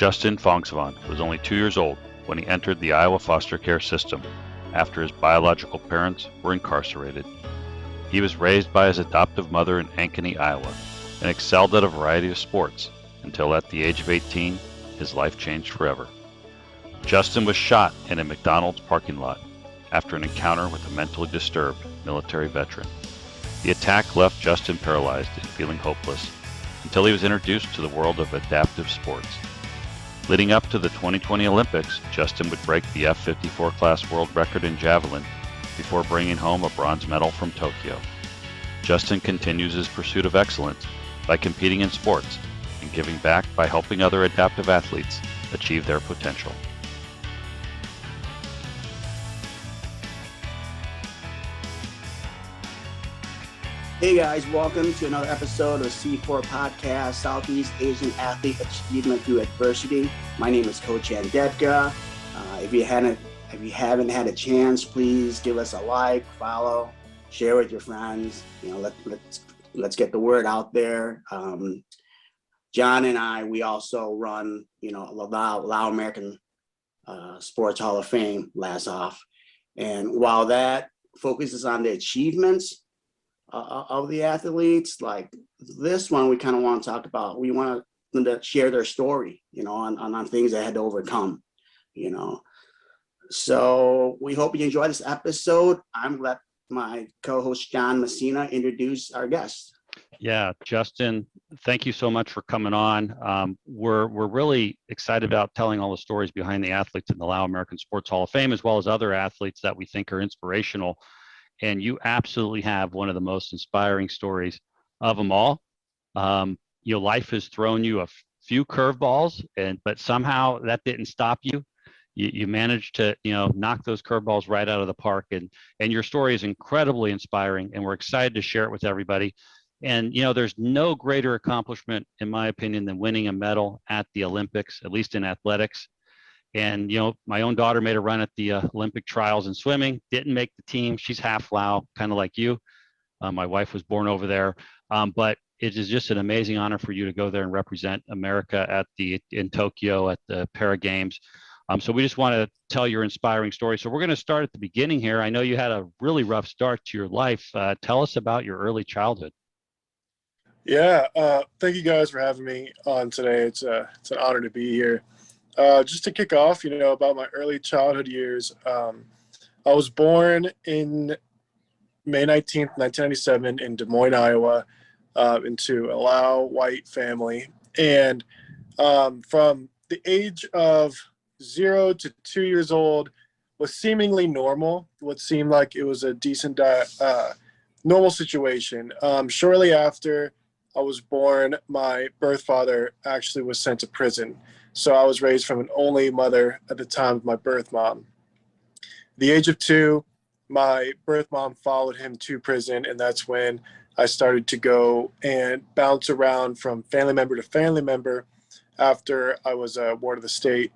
Justin Phongsavanh was only 2 years old when he entered the Iowa foster care system after his biological parents were incarcerated. He was raised by his adoptive mother in Ankeny, Iowa, and excelled at a variety of sports until at the age of 18, his life changed forever. Justin was shot in a McDonald's parking lot after an encounter with a mentally disturbed military veteran. The attack left Justin paralyzed and feeling hopeless until he was introduced to the world of adaptive sports. Leading up to the 2020 Olympics, Justin would break the F-54 class world record in javelin before bringing home a bronze medal from Tokyo. Justin continues his pursuit of excellence by competing in sports and giving back by helping other adaptive athletes achieve their potential. Hey guys, welcome to another episode of C4 Podcast, Southeast Asian Athlete Achievement Through Adversity. My name is Coach Andepka. If you haven't had a chance, please give us a like, follow, share with your friends. Let's get the word out there. John and I, we also run, Lao-American Sports Hall of Fame, LASOF. And while that focuses on the achievements of the athletes, like this one, we kind of want to talk about, we want them to share their story, on things they had to overcome, So we hope you enjoy this episode. I'm going to let my co-host John Messina introduce our guest. Yeah, Justin, thank you so much for coming on. We're really excited about telling all the stories behind the athletes in the Lao-American Sports Hall of Fame, as well as other athletes that we think are inspirational. And you absolutely have one of the most inspiring stories of them all. Life has thrown you a few curveballs, but somehow that didn't stop you. You managed to, knock those curveballs right out of the park. And your story is incredibly inspiring, and we're excited to share it with everybody. And, there's no greater accomplishment, in my opinion, than winning a medal at the Olympics, at least in athletics. And, my own daughter made a run at the Olympic Trials in swimming, didn't make the team. She's half Lao, kind of like you. My wife was born over there. But it is just an amazing honor for you to go there and represent America in Tokyo at the Para Games. So we just want to tell your inspiring story. So we're going to start at the beginning here. I know you had a really rough start to your life. Tell us about your early childhood. Yeah, thank you guys for having me on today. It's an honor to be here. Just to kick off, about my early childhood years, I was born in May 19th, 1997 in Des Moines, Iowa, into a Lao white family. And from the age of 0 to 2 years old was seemingly normal, what seemed like it was a decent, normal situation. Shortly after I was born, my birth father actually was sent to prison. So I was raised from an only mother at the time of my birth mom. At the age of 2, my birth mom followed him to prison, and that's when I started to go and bounce around from family member to family member after I was a ward of the state.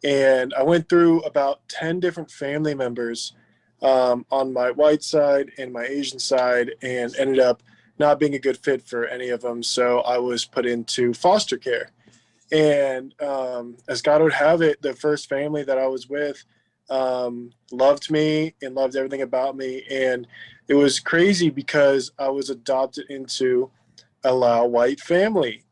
And I went through about 10 different family members on my white side and my Asian side, and ended up not being a good fit for any of them. So I was put into foster care. And as God would have it, the first family that I was with loved me and loved everything about me. And it was crazy because I was adopted into a Lao white family,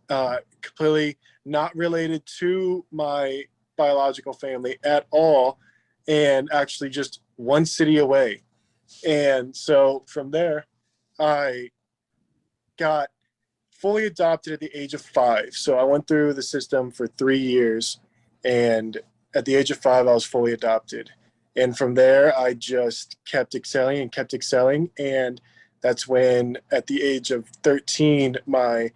completely not related to my biological family at all, and actually just one city away. And so from there, I got fully adopted at the age of 5. So I went through the system for 3 years, and at the age of 5, I was fully adopted. And from there, I just kept excelling. And that's when, at the age of 13, my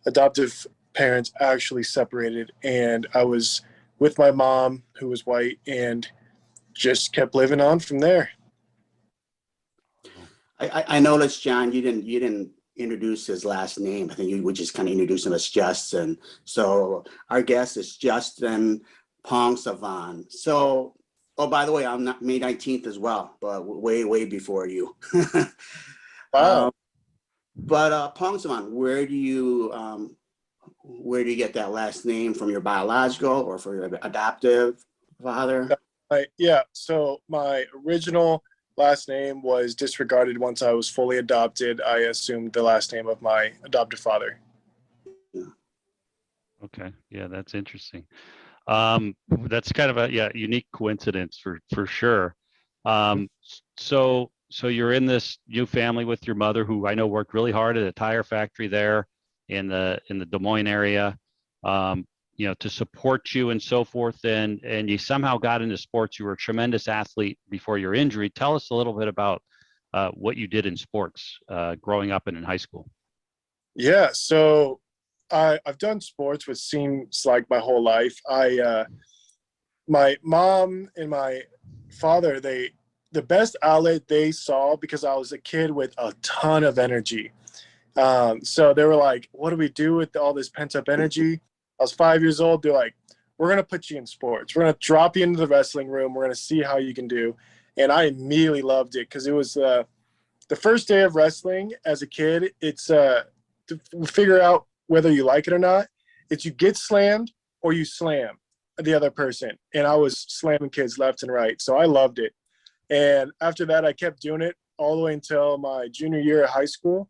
adoptive parents actually separated, and I was with my mom, who was white, and just kept living on from there. I noticed, John, you didn't introduce his last name. I think you would just kind of introduce him as Justin. So our guest is Justin Phongsavanh. So, oh, by the way, I'm not May 19th as well, but way before you. Wow. But Phongsavanh, where do you where do you get that last name, from your biological or from your adoptive father? Yeah, so my original last name was disregarded once I was fully adopted. I assumed the last name of my adoptive father. Okay, yeah, that's interesting. That's kind of a unique coincidence for sure. So you're in this new family with your mother, who I know worked really hard at a tire factory there in the Des Moines area, to support you and so forth. And you somehow got into sports. You were a tremendous athlete before your injury. Tell us a little bit about what you did in sports growing up and in high school. Yeah, so I've done sports, which seems like my whole life. My mom and my father, the best outlet they saw, because I was a kid with a ton of energy. So they were like, what do we do with all this pent up energy? I was 5 years old. They're like, we're going to put you in sports. We're going to drop you into the wrestling room. We're going to see how you can do. And I immediately loved it, because it was the first day of wrestling as a kid. It's to figure out whether you like it or not. It's you get slammed or you slam the other person. And I was slamming kids left and right. So I loved it. And after that, I kept doing it all the way until my junior year of high school.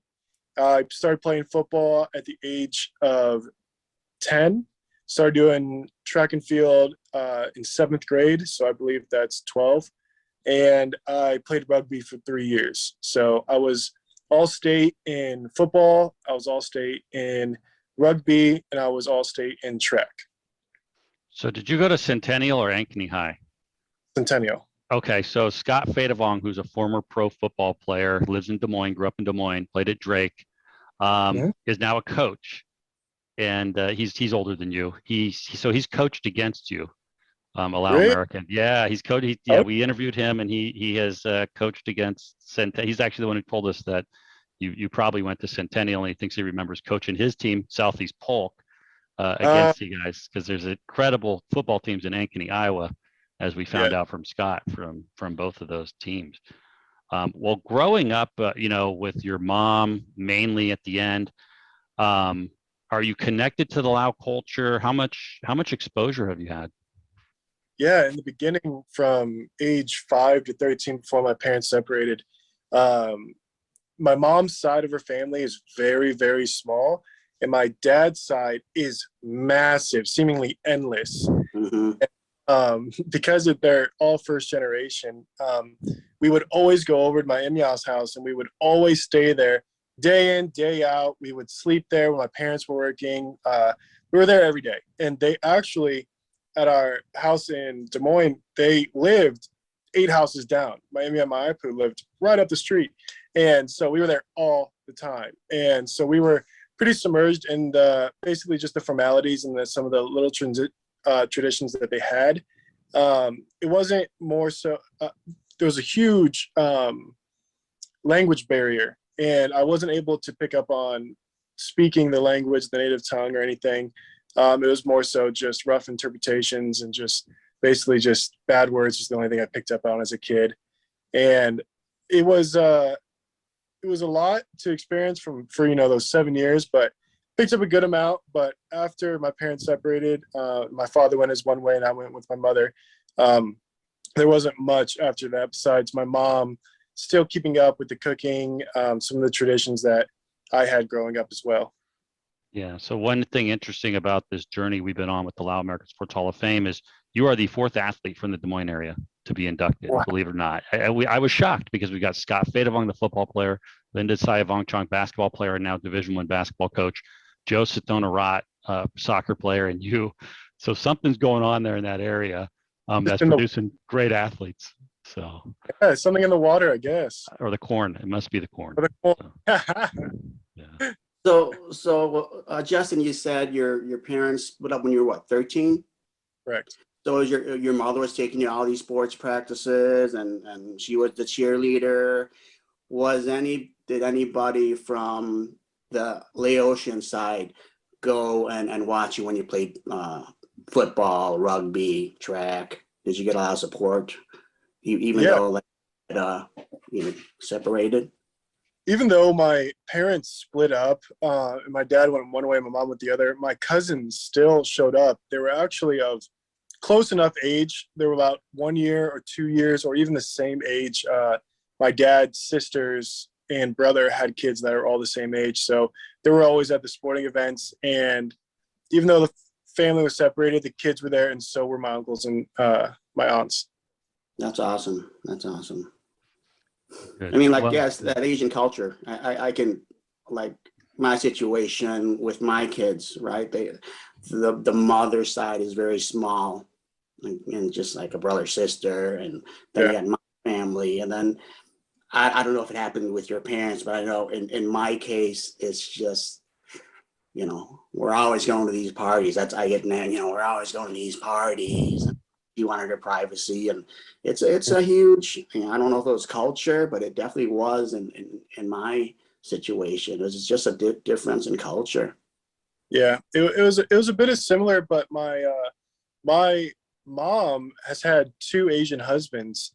I started playing football at the age of 10. Started doing track and field in 7th grade. So I believe that's 12. And I played rugby for 3 years. So I was all-state in football, I was all-state in rugby, and I was all-state in track. So did you go to Centennial or Ankeny High? Centennial. Okay, so Scott Fadevong, who's a former pro football player, lives in Des Moines, grew up in Des Moines, played at Drake, is now a coach, and he's older than you. He's coached against you, a Lao-American. Really? Yeah, he's coached. We interviewed him, and he has coached against Centennial. He's actually the one who told us that you probably went to Centennial, and he thinks he remembers coaching his team, Southeast Polk, against you guys, because there's incredible football teams in Ankeny, Iowa, as we found out from Scott from both of those teams. Well, growing up, with your mom mainly at the end, are you connected to the Lao culture? How much exposure have you had? Yeah, in the beginning, from age 5 to 13, before my parents separated, my mom's side of her family is very, very small, and my dad's side is massive, seemingly endless. Because they're all first generation, we would always go over to my in-laws' house, and we would always stay there day in, day out. We would sleep there when my parents were working. We were there every day. And they actually, at our house in Des Moines, they lived 8 houses down. My and my Ipu lived right up the street. And so we were there all the time. And so we were pretty submerged in basically just the formalities and some of the little traditions that they had. It wasn't more so, there was a huge language barrier, and I wasn't able to pick up on speaking the language, the native tongue, or anything. It was more so just rough interpretations and just basically just bad words was the only thing I picked up on as a kid. And it was a lot to experience for those 7 years, but picked up a good amount. But after my parents separated, my father went his one way and I went with my mother. There wasn't much after that besides my mom still keeping up with the cooking, some of the traditions that I had growing up as well. Yeah. So one thing interesting about this journey we've been on with the Lao-American Sports Hall of Fame is you are the 4th athlete from the Des Moines area to be inducted, wow. Believe it or not. I was shocked because we got Scott Fadevong, the football player, Linda Sayavongchong, basketball player, and now Division I basketball coach, Joe Satona-Rat, soccer player, and you. So something's going on there in that area that's producing great athletes. So yeah, something in the water, I guess. Or the corn. It must be the corn. Yeah. So Justin, you said your parents split up when you were what, 13? Correct. So your mother was taking you to all these sports practices, and she was the cheerleader. Did anybody from the Laotian side go and watch you when you played football, rugby, track? Did you get a lot of support, even though separated? even though my parents split up, and my dad went one way and my mom went the other, my cousins still showed up. They were actually of close enough age. They were about 1 year or 2 years or even the same age. My dad's sisters and brother had kids that are all the same age. So they were always at the sporting events. And even though the family was separated, the kids were there, and so were my uncles and my aunts. That's awesome. That's awesome. Good. I mean, like, Well, yes, that Asian culture. I can, like, my situation with my kids, right? The mother side is very small, and just like a brother, sister, and then you got my family, and then I don't know if it happened with your parents, but I know in my case, it's just, we're always going to these parties. That's I get, we're always going to these parties. You wanted her privacy, and it's a huge. I don't know if it was culture, but it definitely was in my situation. It was just a difference in culture. Yeah, it was a bit of similar, but my mom has had two Asian husbands,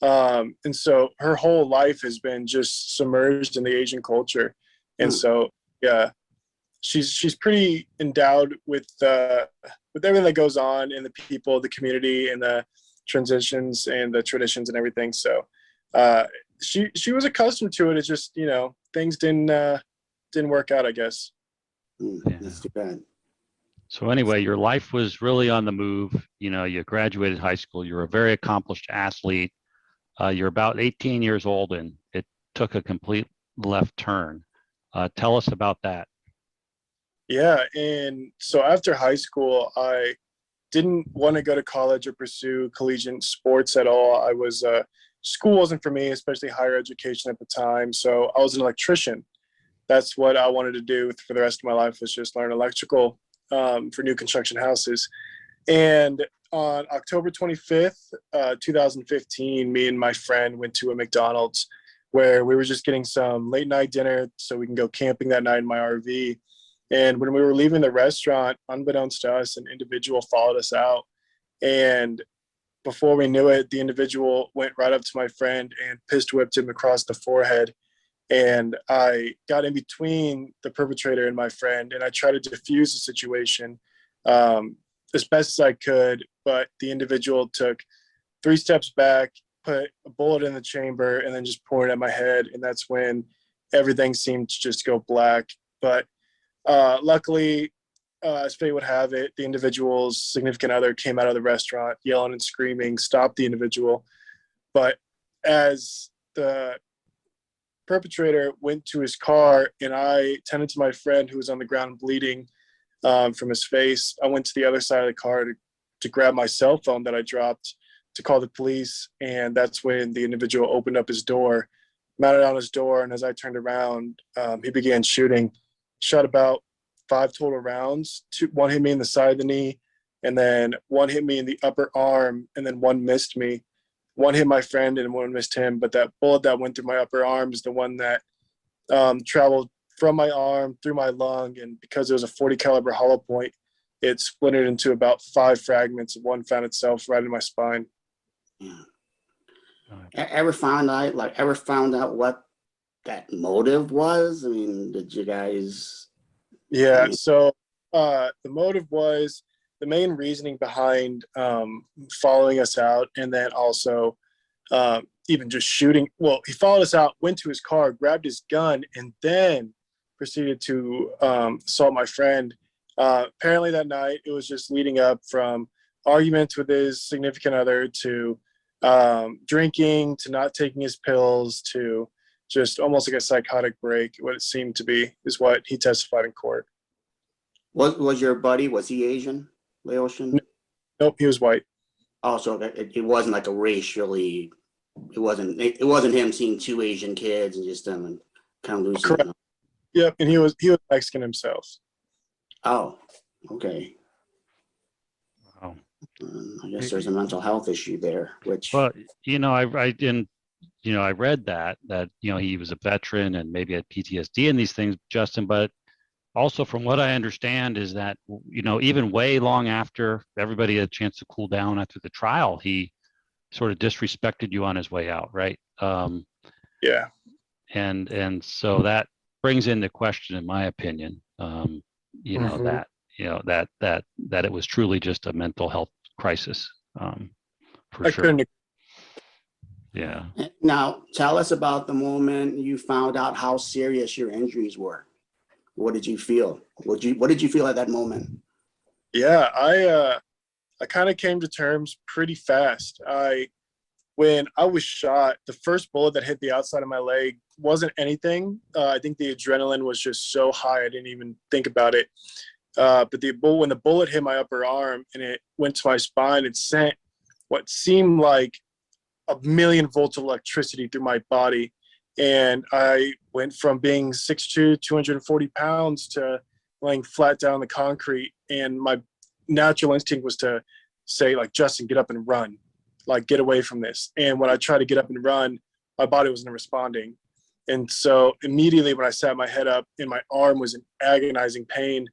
and so her whole life has been just submerged in the Asian culture, and so yeah, she's pretty endowed with everything that goes on in the people, the community, and the transitions and the traditions and everything. So she was accustomed to it. It's just things didn't work out, I guess. That's too bad. so anyway, your life was really on the move. You graduated high school. You're a very accomplished athlete. You're about 18 years old, and it took a complete left turn. Tell us about that. Yeah, and so after high school, I didn't want to go to college or pursue collegiate sports at all. School wasn't for me, especially higher education at the time. So I was an electrician. That's what I wanted to do for the rest of my life, was just learn electrical for new construction houses. And on October 25th, 2015, me and my friend went to a McDonald's where we were just getting some late night dinner so we can go camping that night in my RV. And when we were leaving the restaurant, unbeknownst to us, an individual followed us out. And before we knew it, the individual went right up to my friend and pistol whipped him across the forehead. And I got in between the perpetrator and my friend, and I tried to defuse the situation as best as I could. But the individual took 3 steps back, put a bullet in the chamber, and then just pointed at my head. And that's when everything seemed to just go black. But luckily, as fate would have it, the individual's significant other came out of the restaurant yelling and screaming, stopped the individual. But as the perpetrator went to his car and I tended to my friend who was on the ground bleeding from his face, I went to the other side of the car to grab my cell phone that I dropped to call the police. And that's when the individual opened up his door, mounted on his door. And as I turned around, he began shooting. Shot about 5 total rounds. One hit me in the side of the knee, and then one hit me in the upper arm, and then one missed me. One hit my friend and one missed him, but that bullet that went through my upper arm is the one that traveled from my arm through my lung, and because it was a 40 caliber hollow point, it splintered into about 5 fragments. One found itself right in my spine. Yeah. Ever found out what that motive was? I mean, did you guys? Yeah, so the motive was the main reasoning behind following us out, and then also even just shooting. Well, he followed us out, went to his car, grabbed his gun, and then proceeded to assault my friend. Apparently that night, it was just leading up from arguments with his significant other to drinking, to not taking his pills, to just almost like a psychotic break. What it seemed to be is what he testified in court. Was your buddy, was he Asian, Laotian? Nope, he was white. Also, it wasn't like a racially, it wasn't him seeing 2 Asian kids and just them kind of losing. Correct. Yep, and he was Mexican himself. Oh, okay. Wow. I guess there's a mental health issue there, which. Well, I read that he was a veteran and maybe had PTSD and these things, Justin, but also from what I understand is that, even way long after everybody had a chance to cool down after the trial, he sort of disrespected you on his way out, right? Yeah. and so that brings into question, in my opinion, you know, that that it was truly just a mental health crisis, for I sure. couldn't. Yeah. Now, tell us about the moment you found out how serious your injuries were. What did you feel? What did you feel at that moment? Yeah, I kind of came to terms pretty fast. When I was shot, the first bullet that hit the outside of my leg wasn't anything. I think the adrenaline was just so high I didn't even think about it. But when the bullet hit my upper arm and it went to my spine, it sent what seemed like 1,000,000 volts of electricity through my body. And I went from being 6'2", 240 pounds to laying flat down on the concrete. And my natural instinct was to say, like, Justin, get up and run, like, get away from this. And when I tried to get up and run, my body wasn't responding. And so immediately when I sat my head up and my arm was in agonizing pain,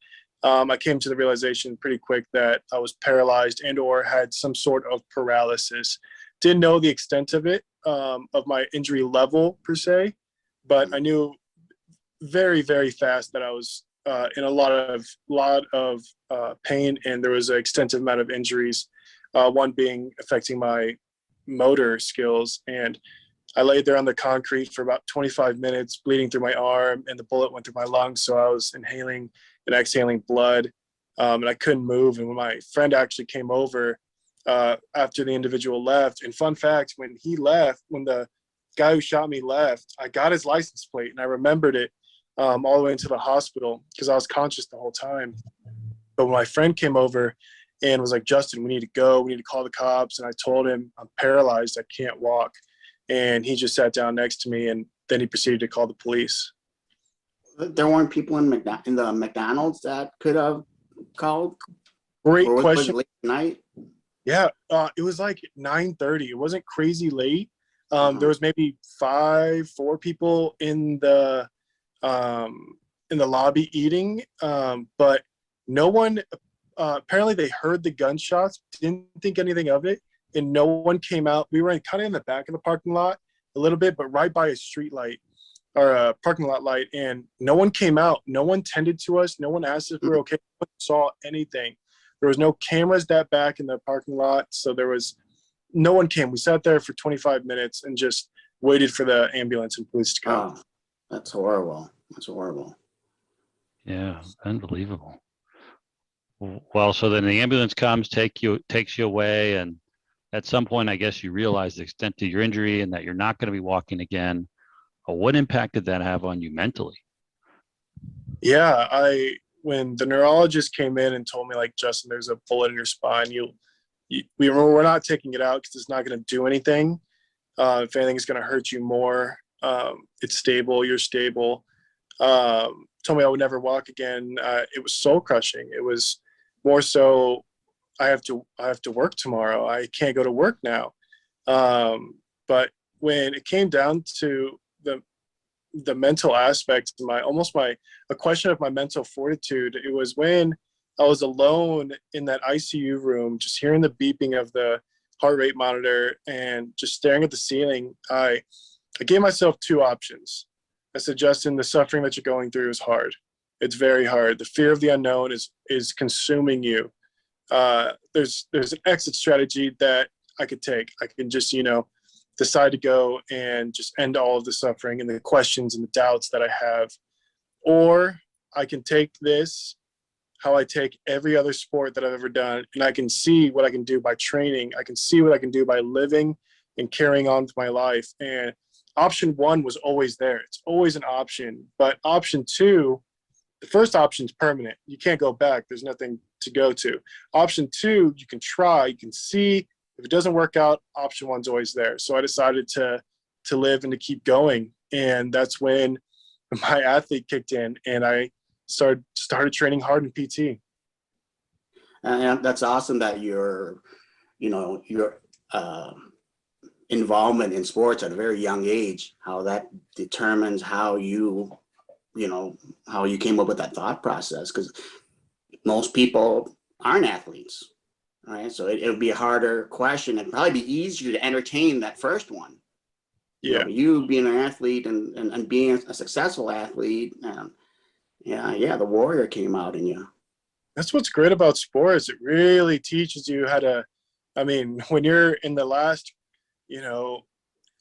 I came to the realization pretty quick that I was paralyzed and or had some sort of paralysis. Didn't know the extent of it, of my injury level per se, but I knew very, very fast that I was in a lot of pain, and there was an extensive amount of injuries, one being affecting my motor skills. And I laid there on the concrete for about 25 minutes, bleeding through my arm, and the bullet went through my lungs, so I was inhaling and exhaling blood, and I couldn't move. And when my friend actually came over after the individual left, and fun fact, when he left, when the guy who shot me left, I got his license plate, and I remembered it all the way into the hospital because I was conscious the whole time. But when my friend came over and was like, Justin, we need to go, we need to call the cops, and I told him I'm paralyzed, I can't walk. And he just sat down next to me, and then he proceeded to call the police. There weren't people in the McDonald's that could have called? Great question. Late night? Yeah, it was like 9:30. It wasn't crazy late. There was maybe 4 people in the lobby eating, but no one. Apparently, they heard the gunshots, didn't think anything of it, and no one came out. We were kind of in the back of the parking lot a little bit, but right by a street light or a parking lot light, and no one came out. No one tended to us. No one asked if we were okay. No one saw anything. There was no cameras that back in the parking lot, so no one came. We sat there for 25 minutes and just waited for the ambulance and police to come. Oh, that's horrible. That's horrible. Yeah, unbelievable. Well, so then the ambulance comes, takes you away, and at some point, I guess you realize the extent of your injury and that you're not going to be walking again. What impact did that have on you mentally? Yeah, when the neurologist came in and told me, like, Justin, there's a bullet in your spine. We're not taking it out because it's not going to do anything. If anything, it's going to hurt you more. It's stable. You're stable. Told me I would never walk again. It was soul crushing. It was more so I have to work tomorrow. I can't go to work now. But when it came down to the mental aspect, a question of my mental fortitude, it was when I was alone in that ICU room, just hearing the beeping of the heart rate monitor and just staring at the ceiling. I gave myself 2 options. I said, Justin, the suffering that you're going through is hard. It's very hard. The fear of the unknown is consuming you. There's an exit strategy that I could take. I can just, decide to go and just end all of the suffering and the questions and the doubts that I have. Or I can take this, how I take every other sport that I've ever done, and I can see what I can do by training. I can see what I can do by living and carrying on with my life. And option 1 was always there. It's always an option. But option 2, the first option is permanent. You can't go back. There's nothing to go to. Option 2, you can try, you can see. If it doesn't work out, option 1's always there. So I decided to live and to keep going. And that's when my athlete kicked in and I started training hard in PT. And that's awesome that your involvement in sports at a very young age, how that determines how you came up with that thought process. Because most people aren't athletes. Right, so it would be a harder question. It'd probably be easier to entertain that first one. Yeah. You being an athlete and being a successful athlete, the warrior came out in you. That's what's great about sports. It really teaches you how to, I mean, when you're in the last,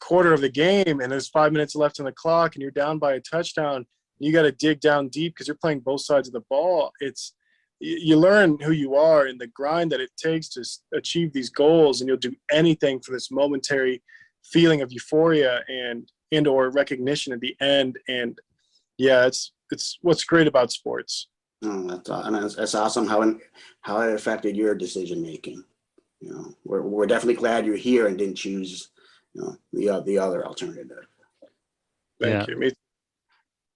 quarter of the game and there's 5 minutes left on the clock and you're down by a touchdown, you got to dig down deep because you're playing both sides of the ball. You learn who you are and the grind that it takes to achieve these goals, and you'll do anything for this momentary feeling of euphoria and or recognition at the end. And yeah, it's what's great about sports. Oh, that's awesome how it affected your decision making. We're definitely glad you're here and didn't choose the other alternative. Thank you.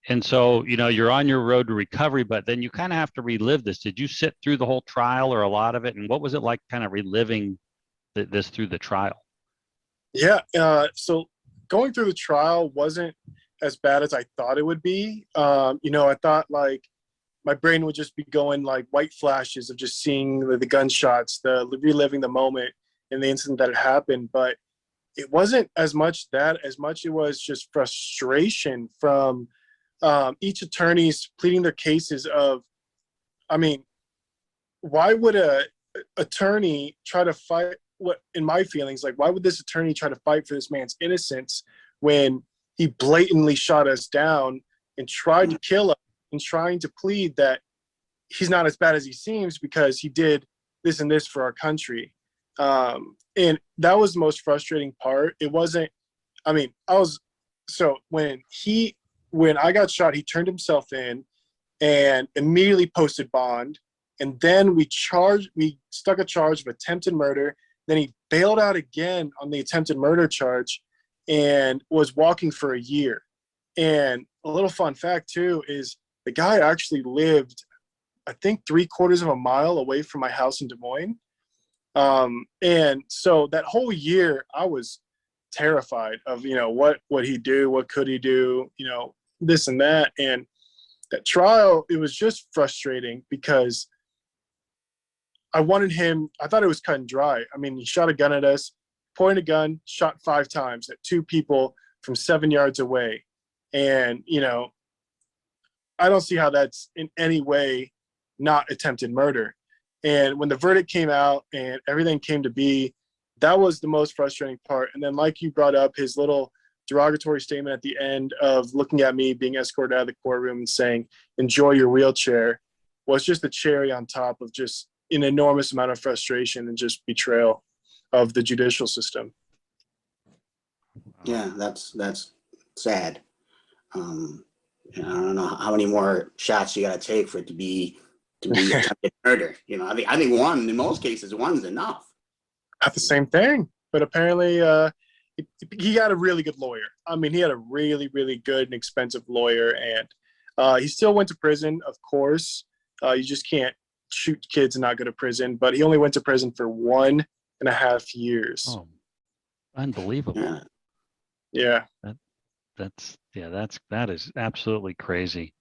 And so, you're on your road to recovery, but then you kind of have to relive this. Did you sit through the whole trial or a lot of it? And what was it like kind of reliving this through the trial? Yeah. So going through the trial wasn't as bad as I thought it would be. I thought like my brain would just be going like white flashes of just seeing the gunshots, reliving the moment and the incident that had happened. But it wasn't as much it was just frustration from each attorney's pleading their cases of, why would a attorney try to fight in my feelings, like, why would this attorney try to fight for this man's innocence when he blatantly shot us down and tried to kill us and trying to plead that he's not as bad as he seems because he did this and this for our country. And that was the most frustrating part. It wasn't, when I got shot, he turned himself in and immediately posted bond. And then we stuck a charge of attempted murder. Then he bailed out again on the attempted murder charge and was walking for a year. And a little fun fact too is the guy actually lived, I think, 3/4 of a mile away from my house in Des Moines. And so that whole year I was terrified of, what would he do? What could he do? This and that. And that trial, it was just frustrating because I thought it was cut and dry. He shot a gun at us, pointed a gun, shot 5 times at 2 people from 7 yards away. And, I don't see how that's in any way not attempted murder. And when the verdict came out and everything came to be, that was the most frustrating part. And then, like you brought up, his little derogatory statement at the end of looking at me being escorted out of the courtroom and saying, "Enjoy your wheelchair," was just the cherry on top of just an enormous amount of frustration and just betrayal of the judicial system. Yeah, that's sad. I don't know how many more shots you got to take for it to be attempted murder. I think one, in most cases, one's enough. Not the same thing, but apparently he got a really good lawyer. He had a really, really good and expensive lawyer, and he still went to prison, of course. You just can't shoot kids and not go to prison, but he only went to prison for 1.5 years. Oh, unbelievable. Yeah. That is absolutely crazy.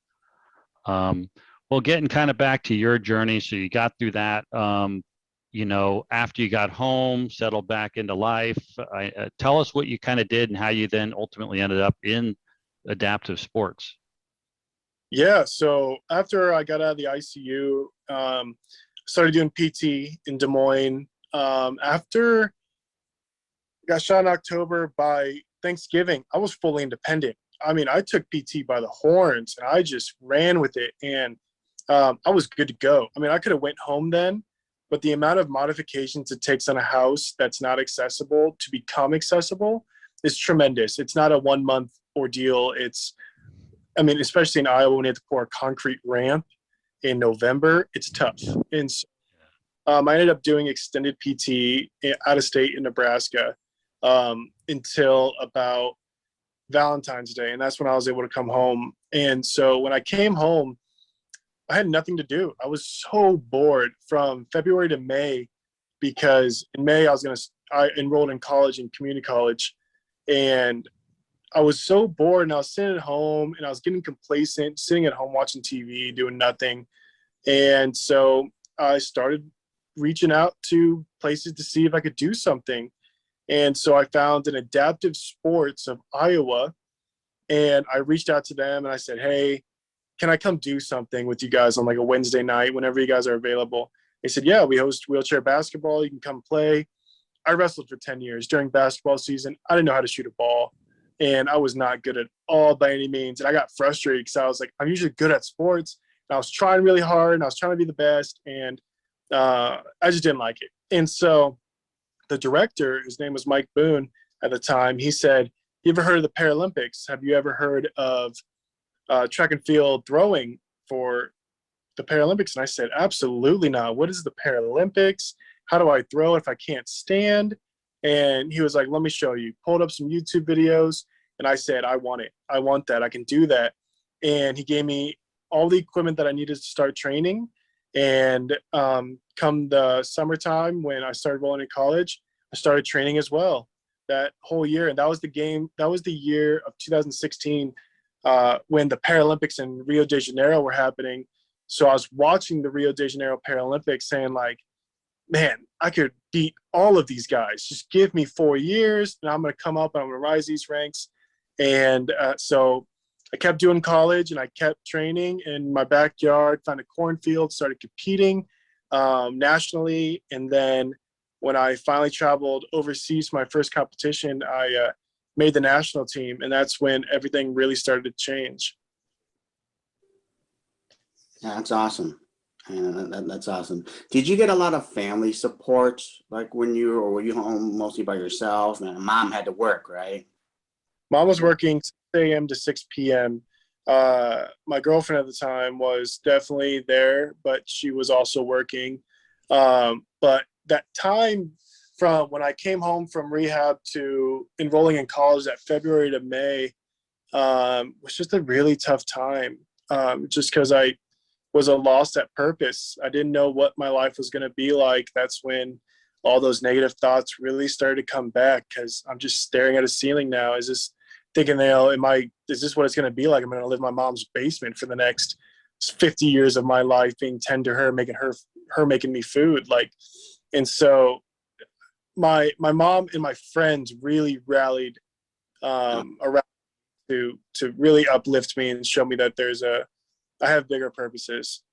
Well, getting kind of back to your journey, so you got through that, after you got home, settled back into life, tell us what you kind of did and how you then ultimately ended up in adaptive sports. Yeah, so after I got out of the ICU, started doing PT in Des Moines. After I got shot in October, by Thanksgiving, I was fully independent. I took PT by the horns and I just ran with it, and I was good to go. I could have went home then, but the amount of modifications it takes on a house that's not accessible to become accessible is tremendous. It's not a 1-month ordeal. Especially in Iowa, when you have to pour a concrete ramp in November, it's tough. And so, I ended up doing extended PT out of state in Nebraska until about Valentine's Day. And that's when I was able to come home. And so when I came home, I had nothing to do. I was so bored from February to May, because in May I enrolled in college, in community college, and I was so bored, and I was sitting at home and I was getting complacent, sitting at home watching TV, doing nothing. And so I started reaching out to places to see if I could do something. And so I found an Adaptive Sports of Iowa, and I reached out to them and I said, hey, can I come do something with you guys on like a Wednesday night whenever you guys are available? They said, yeah, we host wheelchair basketball. You can come play. I wrestled for 10 years during basketball season. I didn't know how to shoot a ball, and I was not good at all by any means. And I got frustrated because I was like, I'm usually good at sports. And I was trying really hard and I was trying to be the best. And I just didn't like it. And so the director, his name was Mike Boone at the time, he said, you ever heard of the Paralympics? Have you ever heard of track and field throwing for the Paralympics? And I said, absolutely not. What is the Paralympics? How do I throw if I can't stand? And he was like, let me show you. Pulled up some YouTube videos, and I said, I want it. I want that. I can do that. And he gave me all the equipment that I needed to start training. And come the summertime when I started rolling in college, I started training as well that whole year. And that was the year of 2016 when the Paralympics in Rio de Janeiro were happening. So I was watching the Rio de Janeiro Paralympics saying like, man, I could beat all of these guys. Just give me 4 years and I'm going to come up and I'm going to rise these ranks. And so I kept doing college and I kept training in my backyard, found a cornfield, started competing nationally. And then when I finally traveled overseas for my first competition, I made the national team. And that's when everything really started to change. Yeah, that's awesome. That's awesome. Did you get a lot of family support, like when or were you home mostly by yourself? And mom had to work, right? Mom was working 6 a.m. to 6 p.m. My girlfriend at the time was definitely there, but she was also working. But that time from when I came home from rehab to enrolling in college, that February to May, was just a really tough time. Just because I was lost at purpose. I didn't know what my life was going to be like. That's when all those negative thoughts really started to come back, because I'm just staring at a ceiling now. Is this thinking, is this what it's going to be like? I'm going to live in my mom's basement for the next 50 years of my life, being tend to her, making me food. Like, and so my mom and my friends really rallied around to really uplift me and show me that I have bigger purposes.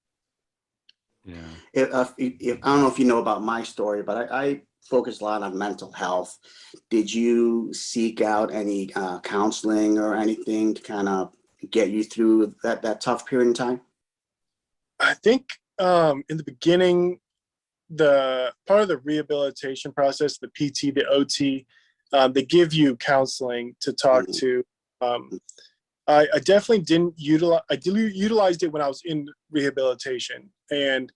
Yeah. If I don't know if you know about my story, but I focus a lot on mental health. Did you seek out any counseling or anything to kind of get you through that tough period in time? I think in the beginning, the part of the rehabilitation process, the PT, the OT, they give you counseling to talk to. I definitely didn't utilize. I utilized it when I was in rehabilitation and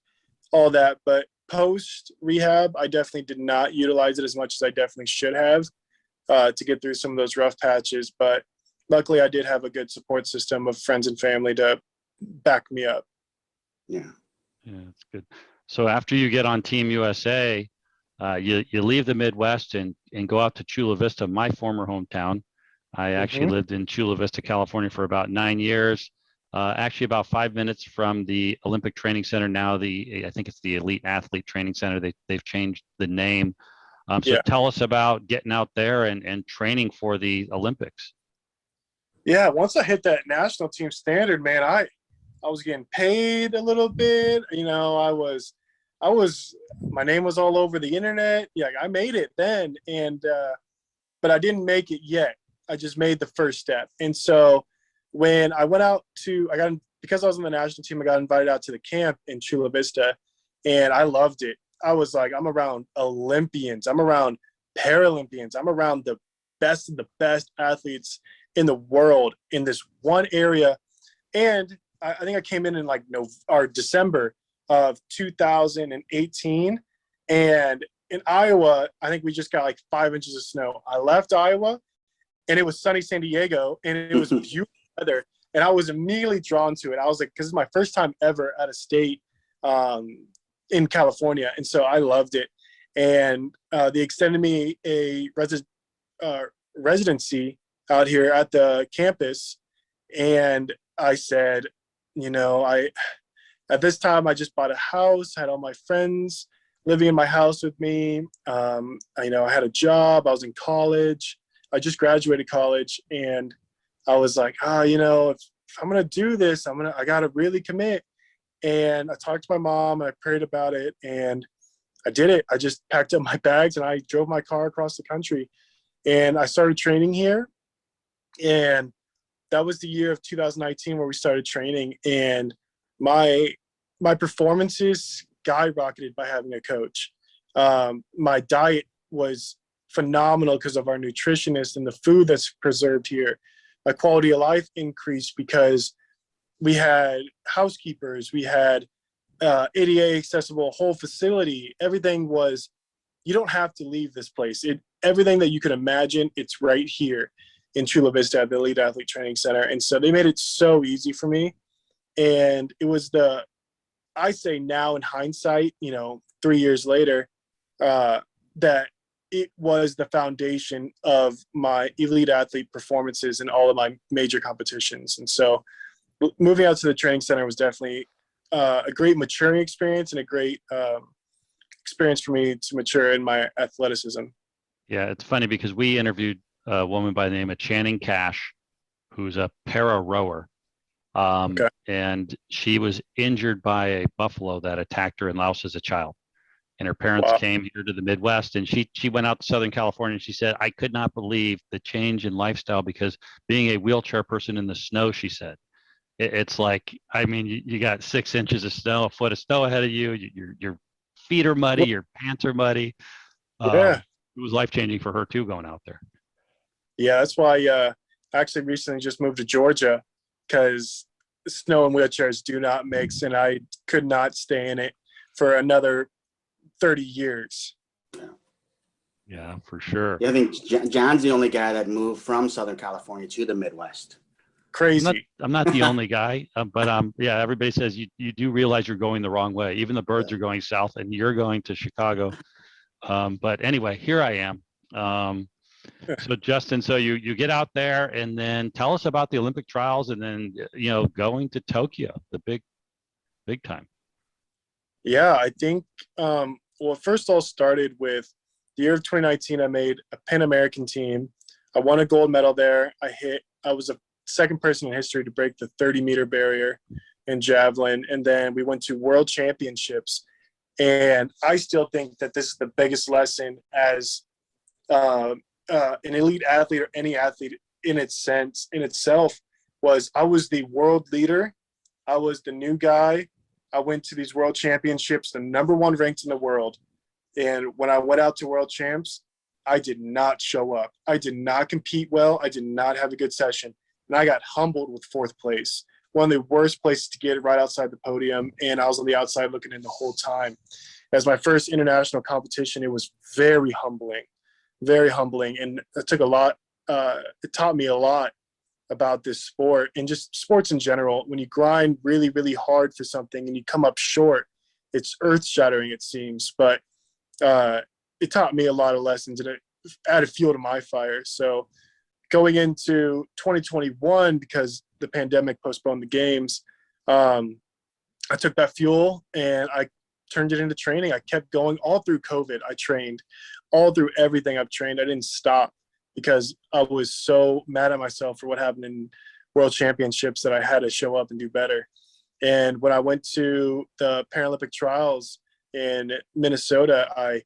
all that, but post rehab, I definitely did not utilize it as much as I definitely should have to get through some of those rough patches. But luckily, I did have a good support system of friends and family to back me up. Yeah, that's good. So after you get on Team USA, you leave the Midwest and go out to Chula Vista, my former hometown. I actually lived in Chula Vista, California for about 9 years, actually about 5 minutes from the Olympic Training Center. Now I think it's the Elite Athlete Training Center. They've changed the name. So tell us about getting out there and training for the Olympics. Yeah, once I hit that national team standard, man, I was getting paid a little bit. My name was all over the internet. Yeah, I made it then, but I didn't make it yet. I just made the first step. And so when I went out because I was on the national team, I got invited out to the camp in Chula Vista, and I loved it. I was like, I'm around Olympians. I'm around Paralympians. I'm around the best of the best athletes in the world in this one area. And I think I came in like December of 2018. And in Iowa, I think we just got like 5 inches of snow. I left Iowa, and it was sunny San Diego, and it was beautiful weather. And I was immediately drawn to it. I was like, because it's my first time ever out of state in California. And so I loved it. And they extended me a residency out here at the campus. And I said, at this time, I just bought a house, had all my friends living in my house with me. I had a job. I was in college. I just graduated college, and I was like, if I'm going to do this, I got to really commit. And I talked to my mom, and I prayed about it, and I did it. I just packed up my bags and I drove my car across the country, and I started training here. And that was the year of 2019 where we started training, and my performances skyrocketed by having a coach. My diet was phenomenal because of our nutritionist and the food that's preserved here. My quality of life increased because we had housekeepers, we had ADA accessible whole facility. Everything was, you don't have to leave this place. Everything that you could imagine, it's right here in Chula Vista at the Elite Athlete Training Center. And so they made it so easy for me. And it was I say now in hindsight, 3 years later, that it was the foundation of my elite athlete performances in all of my major competitions. And so moving out to the training center was definitely a great maturing experience and a great experience for me to mature in my athleticism. Yeah, it's funny because we interviewed a woman by the name of Channing Cash, who's a para rower. Okay. And she was injured by a buffalo that attacked her in Laos as a child. And her parents Wow. came here to the Midwest, and she went out to Southern California, and she said, I could not believe the change in lifestyle, because being a wheelchair person in the snow, she said, it's like, you got 6 inches of snow, a foot of snow ahead of you. Your feet are muddy, your pants are muddy. Yeah. It was life-changing for her too, going out there. Yeah, that's why I actually recently just moved to Georgia, because snow and wheelchairs do not mix, and I could not stay in it for another 30 years. Yeah, for sure. Yeah, I think John's the only guy that moved from Southern California to the Midwest. Crazy. I'm not the only guy, but yeah, everybody says you do realize you're going the wrong way. Even the birds are going south, and you're going to Chicago. But anyway, here I am. So Justin, so you get out there, and then tell us about the Olympic trials, and then going to Tokyo, the big time. Yeah, I think first all started with the year of 2019. I made a Pan American team. I won a gold medal there. I was a second person in history to break the 30-meter barrier in javelin, and then we went to World Championships. And I still think that this is the biggest lesson as an elite athlete, or any athlete in itself, was I was the world leader. I was the new guy. I went to these world championships, the number one ranked in the world. And when I went out to world champs, I did not show up. I did not compete well. I did not have a good session. And I got humbled with 4th place, one of the worst places to get, right outside the podium. And I was on the outside looking in the whole time. As my first international competition, it was very humbling. And it took a lot. It taught me a lot about this sport and just sports in general. When you grind really, really hard for something and you come up short, it's earth-shattering, it seems. But it taught me a lot of lessons, and it added fuel to my fire. So going into 2021, because the pandemic postponed the games, I took that fuel and I turned it into training. I kept going all through COVID. I trained all through everything I've trained. I didn't stop because I was so mad at myself for what happened in World Championships that I had to show up and do better. And when I went to the Paralympic Trials in Minnesota, I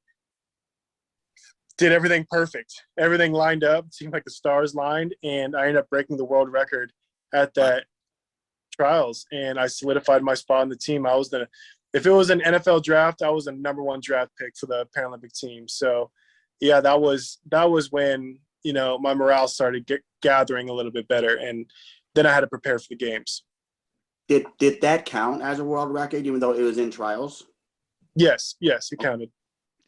did everything perfect. Everything lined up. It seemed like the stars lined, and I ended up breaking the world record at that trials, and I solidified my spot on the team. If it was an NFL draft, I was a number 1 draft pick for the Paralympic team. So yeah, that was when, my morale started gathering a little bit better, and then I had to prepare for the games. Did that count as a world record, even though it was in trials? Yes, it counted.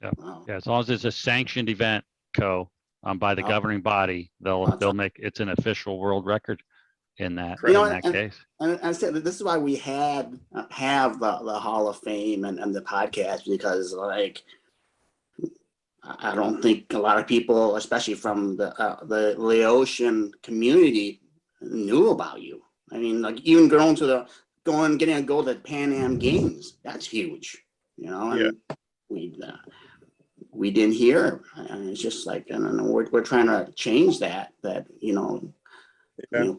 Yeah, wow. Yeah. As long as it's a sanctioned event, by the governing body, they'll make it's an official world record in that case. And I said that this is why we have the Hall of Fame and the podcast, because I don't think a lot of people, especially from the Laotian community, knew about you. I mean, even getting a gold at Pan Am Games, that's huge. And we didn't hear. And it's just like, I don't know, we're trying to change that,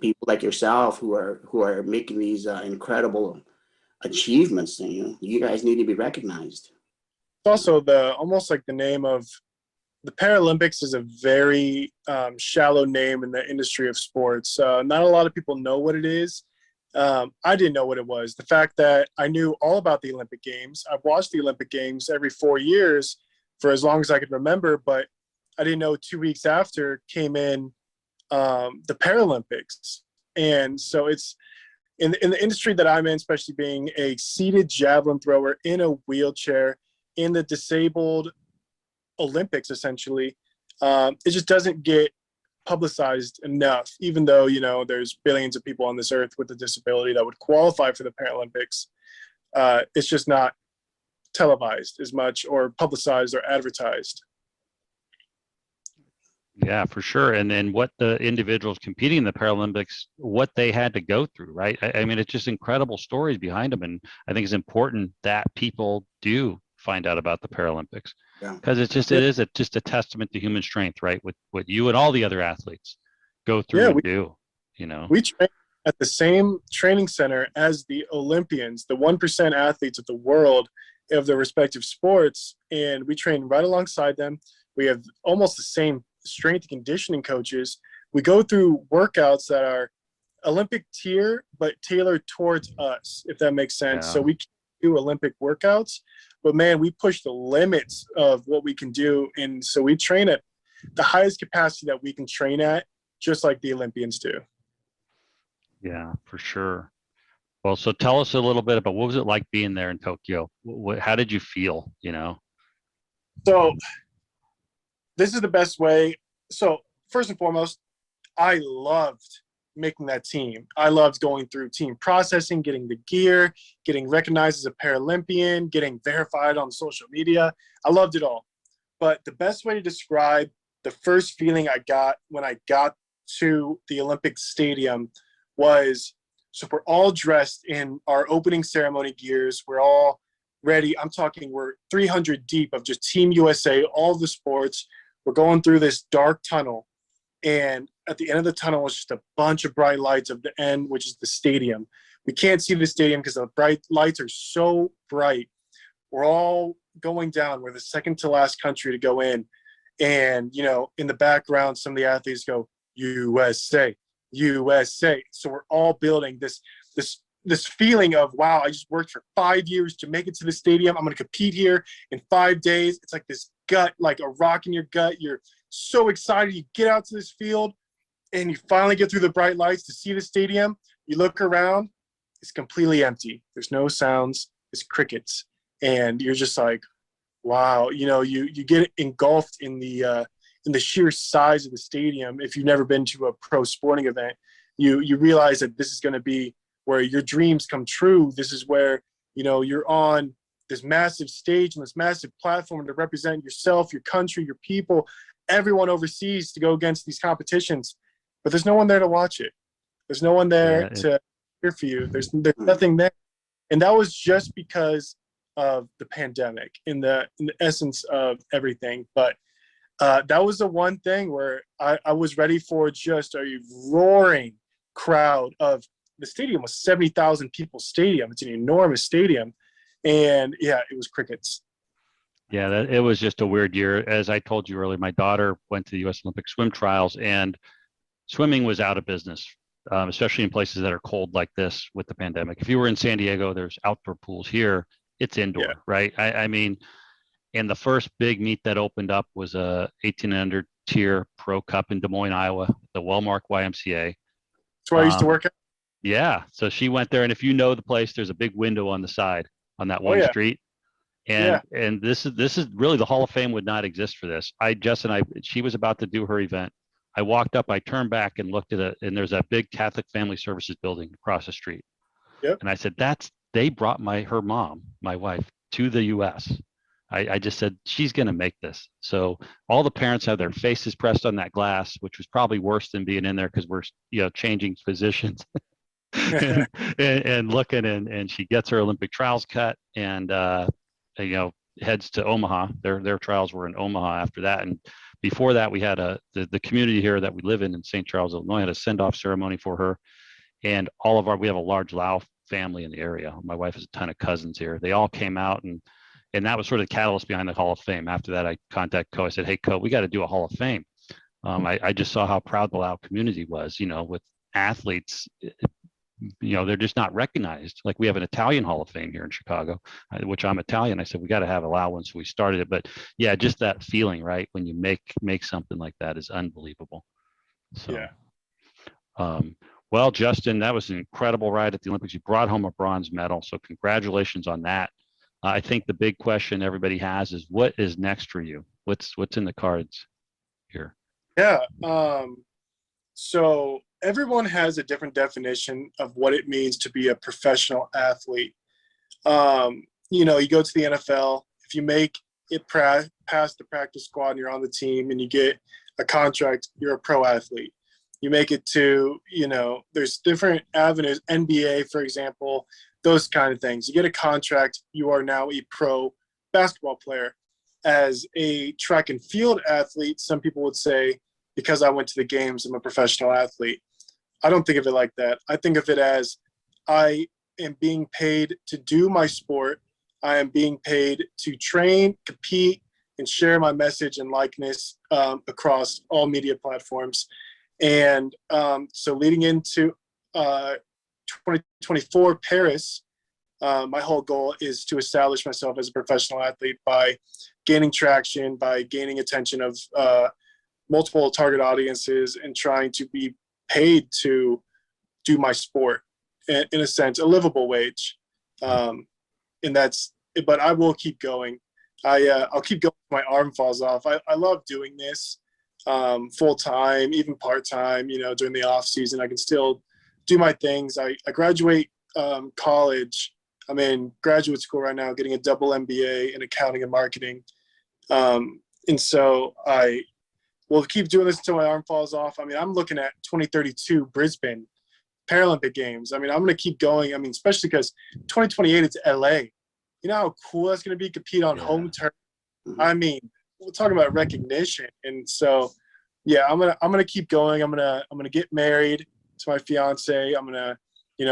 people like yourself who are making these incredible achievements, you guys need to be recognized. It's also almost like the name of the Paralympics is a very shallow name in the industry of sports. Not a lot of people know what it is. I didn't know what it was. The fact that I knew all about the Olympic Games. I've watched the Olympic Games every 4 years for as long as I could remember, but I didn't know 2 weeks after came in the Paralympics. And so it's in the industry that I'm in, especially being a seated javelin thrower in a wheelchair in the disabled Olympics, essentially, it just doesn't get publicized enough, even though, there's billions of people on this earth with a disability that would qualify for the Paralympics. It's just not televised as much or publicized or advertised. Yeah, for sure. And then what the individuals competing in the Paralympics, what they had to go through, right? I mean, it's just incredible stories behind them. And I think it's important that people do find out about the Paralympics, because it is just a testament to human strength, right? What you and all the other athletes go through and do, We train at the same training center as the Olympians, the 1% athletes of the world of their respective sports. And we train right alongside them. We have almost the same strength and conditioning coaches. We go through workouts that are Olympic tier, but tailored towards us, if that makes sense. So we can do Olympic workouts, but man, we push the limits of what we can do. And so we train at the highest capacity that we can train at, just like the Olympians do. Yeah, for sure. Well, so tell us a little bit about what was it like being there in Tokyo? How did you feel, So this is the best way. So first and foremost, I loved making that team. I loved going through team processing, getting the gear, getting recognized as a Paralympian, getting verified on social media. I loved it all. But the best way to describe the first feeling I got when I got to the Olympic Stadium was, so we're all dressed in our opening ceremony gears. We're all ready. I'm talking, we're 300 deep of just Team USA, all the sports. We're going through this dark tunnel. And at the end of the tunnel was just a bunch of bright lights of the end, which is the stadium. We can't see the stadium because the bright lights are so bright. We're all going down. We're the second to last country to go in. And, in the background, some of the athletes go, USA, USA. So we're all building this feeling of, wow, I just worked for 5 years to make it to the stadium. I'm going to compete here in 5 days. It's like this gut, like a rock in your gut. You're so excited. You get out to this field and you finally get through the bright lights to see the stadium. You look around, it's completely empty. There's no sounds. It's crickets. And you're just like, wow, you get engulfed in the sheer size of the stadium. If you've never been to a pro sporting event, you realize that this is going to be where your dreams come true. This is where, you're on this massive stage and this massive platform to represent yourself, your country, your people, everyone overseas to go against these competitions. But there's no one there to watch it. There's no one there to cheer for you. There's nothing there. And that was just because of the pandemic in the essence of everything. But that was the one thing where I was ready for just a roaring crowd of, the stadium was 70,000 people stadium. It's an enormous stadium. And yeah, it was crickets. Yeah, it was just a weird year. As I told you earlier, my daughter went to the U.S. Olympic swim trials, and swimming was out of business, especially in places that are cold like this with the pandemic. If you were in San Diego, there's outdoor pools. Here, it's indoor, right? I mean, and the first big meet that opened up was a 1800 tier pro cup in Des Moines, Iowa, the well-marked YMCA. That's where I used to work at. Yeah, so she went there, and if you know the place, there's a big window on the side on that one street. And this is really, the Hall of Fame would not exist for this. She was about to do her event. I walked up, I turned back and looked at it, and there's that big Catholic Family Services building across the street. Yep. And I said, they brought her mom, my wife, to the US. I just said, she's going to make this. So all the parents have their faces pressed on that glass, which was probably worse than being in there because we're, changing positions and looking, and she gets her Olympic trials cut, and, heads to Omaha. Their trials were in Omaha after that. And before that, we had the community here that we live in St. Charles, Illinois, had a send-off ceremony for her. And we have a large Lao family in the area. My wife has a ton of cousins here. They all came out, and that was sort of the catalyst behind the Hall of Fame. After that, I contacted Co. I said, hey, Co, we got to do a Hall of Fame. I just saw how proud the Lao community was, with athletes, they're just not recognized. Like, we have an Italian Hall of Fame here in Chicago, which I'm Italian. I said, we got to have a Lao one. So we started it. But yeah, just that feeling, right? When you make something like that is unbelievable. So, yeah. Well, Justin, that was an incredible ride at the Olympics. You brought home a bronze medal. So congratulations on that. I think the big question everybody has is, what is next for you? What's in the cards here? Yeah. So everyone has a different definition of what it means to be a professional athlete. You go to the NFL, if you make it past the practice squad and you're on the team and you get a contract, you're a pro athlete. You make it to, there's different avenues, NBA, for example, those kind of things. You get a contract, you are now a pro basketball player. As a track and field athlete, some people would say, because I went to the games, I'm a professional athlete. I don't think of it like that. I think of it as, I am being paid to do my sport. I am being paid to train, compete, and share my message and likeness across all media platforms. And so leading into 2024 Paris, my whole goal is to establish myself as a professional athlete by gaining traction, by gaining attention of multiple target audiences, and trying to be paid to do my sport in a sense, a livable wage. But I will keep going. I'll keep going till my arm falls off. I love doing this full time, even part time. During the off season, I can still do my things. I graduate college. I'm in graduate school right now, getting a double MBA in accounting and marketing. And so I will keep doing this until my arm falls off. I'm looking at 2032 Brisbane Paralympic Games. I'm going to keep going. Especially because 2028 it's LA. You know how cool that's going to be, compete on home turf. We're talking about recognition. And so, yeah, I'm gonna keep going. I'm gonna get married to my fiance. I'm gonna,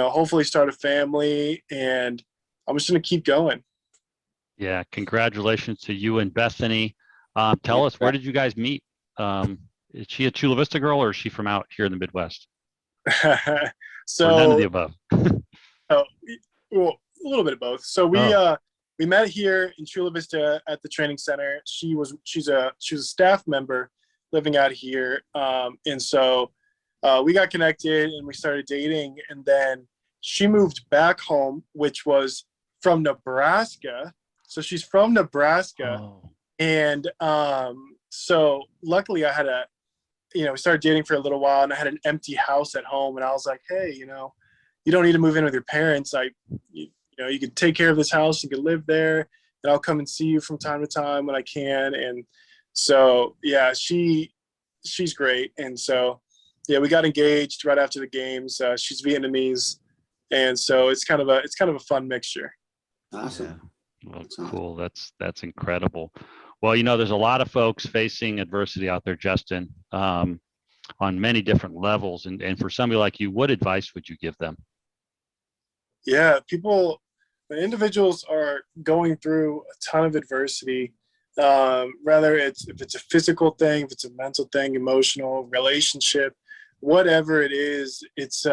hopefully start a family, and I'm just gonna keep going. Yeah, congratulations to you and Bethany. Tell us, where did you guys meet? Is she a Chula Vista girl, or is she from out here in the Midwest? So, or none of the above. Well, a little bit of both. So we met here in Chula Vista at the training center. She's a staff member living out here, and so we got connected and we started dating. And then she moved back home, which was from Nebraska. So she's from Nebraska, and so luckily I had we started dating for a little while, and I had an empty house at home, and I was like, hey, you don't need to move in with your parents. You could take care of this house. You could live there, and I'll come and see you from time to time when I can. And so, yeah, she's great. And so, yeah, we got engaged right after the games. She's Vietnamese, and so it's kind of a fun mixture. Awesome. Yeah. Well, cool. That's incredible. Well, there's a lot of folks facing adversity out there, Justin, on many different levels. And for somebody like you, what advice would you give them? Yeah, individuals are going through a ton of adversity, whether if it's a physical thing, if it's a mental thing, emotional, relationship, whatever it is, it's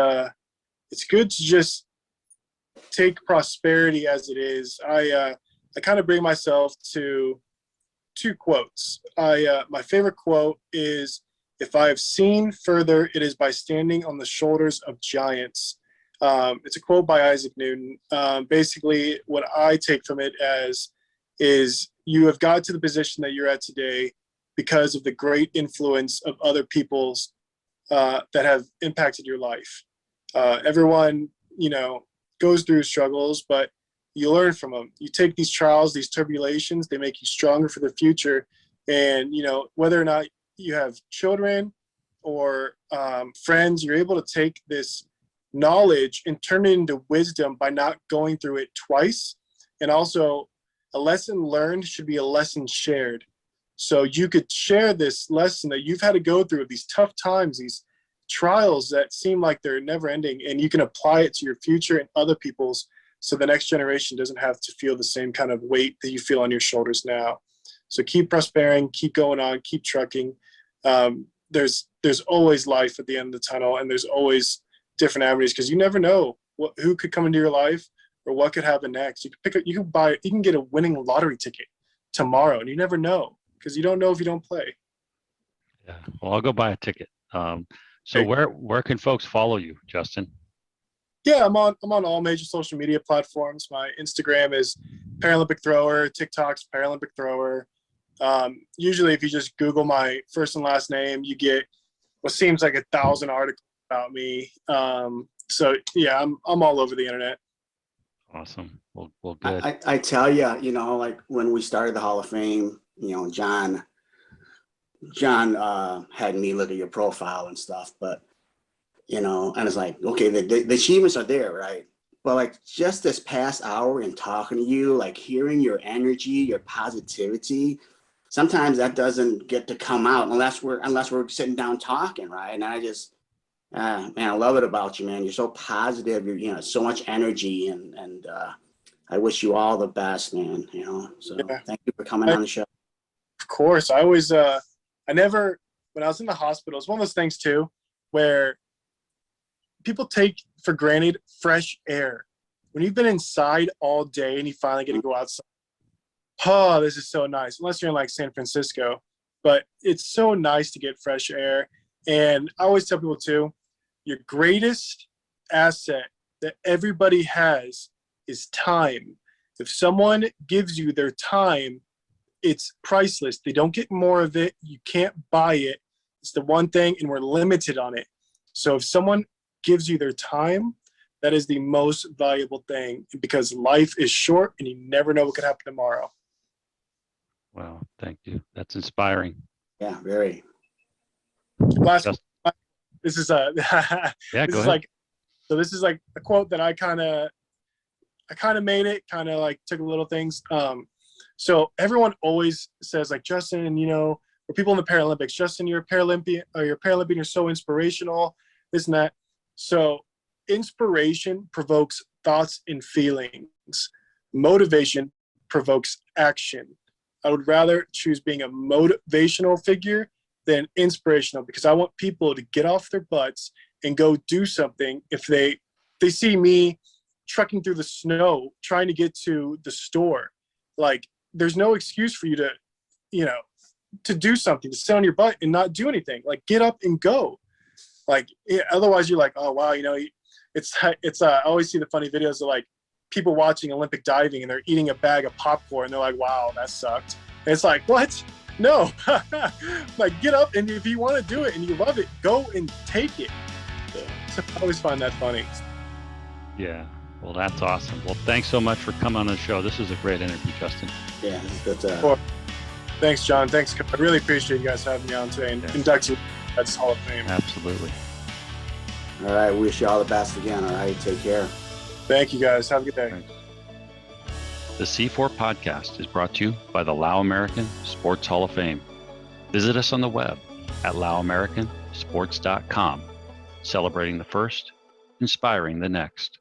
good to just take prosperity as it is. I kind of bring myself to two quotes. My favorite quote is, "If I have seen further, it is by standing on the shoulders of giants." It's a quote by Isaac Newton. Basically, what I take from it is you have got to the position that you're at today because of the great influence of other people's that have impacted your life. Everyone, goes through struggles, but you learn from them. You take these trials, these tribulations, they make you stronger for the future. And, whether or not you have children or friends, you're able to take this knowledge and turn it into wisdom by not going through it twice, and also a lesson learned should be a lesson shared. So you could share this lesson that you've had to go through, these tough times, these trials that seem like they're never ending, and you can apply it to your future and other people's, so the next generation doesn't have to feel the same kind of weight that you feel on your shoulders now. So keep prospering, keep going on, keep trucking. There's always life at the end of the tunnel, and there's always different avenues, because you never know who could come into your life or what could happen next. You can get a winning lottery ticket tomorrow, and you never know, because you don't know if you don't play. Yeah, well, I'll go buy a ticket. So where can folks follow you, Justin? Yeah, I'm on all major social media platforms. My Instagram is Paralympic Thrower, TikTok's Paralympic Thrower. Usually, if you just Google my first and last name, you get what seems like 1,000 articles about me. So yeah, I'm all over the internet. Awesome. Well, good. I tell you, like when we started the Hall of Fame, John had me look at your profile and stuff, but and it's like, okay, the achievements are there, right? But like just this past hour and talking to you, like hearing your energy, your positivity, sometimes that doesn't get to come out unless we're sitting down talking, right? And I just, man, I love it about you, man. You're so positive. You're, so much energy, and I wish you all the best, man. So yeah. Thank you for coming on the show. Of course, I always, when I was in the hospital, it's one of those things too, where people take for granted fresh air. When you've been inside all day and you finally get to go outside, oh, this is so nice. Unless you're in like San Francisco, but it's so nice to get fresh air. And I always tell people too, your greatest asset that everybody has is time. If someone gives you their time, it's priceless. They don't get more of it. You can't buy it. It's the one thing, and we're limited on it. So if someone gives you their time, that is the most valuable thing, because life is short and you never know what could happen tomorrow. Wow, thank you. That's inspiring. Yeah, very. This is a this is like a quote that I kind of made it, kind of like took a little things. So everyone always says like, Justin, or people in the Paralympics, Justin, you're a Paralympian, you're so inspirational, this and that. So inspiration provokes thoughts and feelings. Motivation provokes action. I would rather choose being a motivational figure than inspirational, because I want people to get off their butts and go do something. If they see me trekking through the snow, trying to get to the store, like there's no excuse for you to, to do something, to sit on your butt and not do anything. Like get up and go. Like otherwise you're like, oh wow, it's I always see the funny videos of like people watching Olympic diving and they're eating a bag of popcorn and they're like, wow, that sucked. And it's like, what? No. Like get up, and if you want to do it and you love it, go and take it. So I always find that funny. Yeah. Well, that's awesome. Well, thanks so much for coming on the show. This was a great interview, Justin. Yeah, that's Thanks, John. Thanks. I really appreciate you guys having me on today and inducting me to the Hall of Fame. Absolutely. All right. Wish you all the best again. All right. Take care. Thank you, guys. Have a good day. Thanks. The C4 podcast is brought to you by the Lao-American Sports Hall of Fame. Visit us on the web at Lao-Americansports.com, celebrating the first, inspiring the next.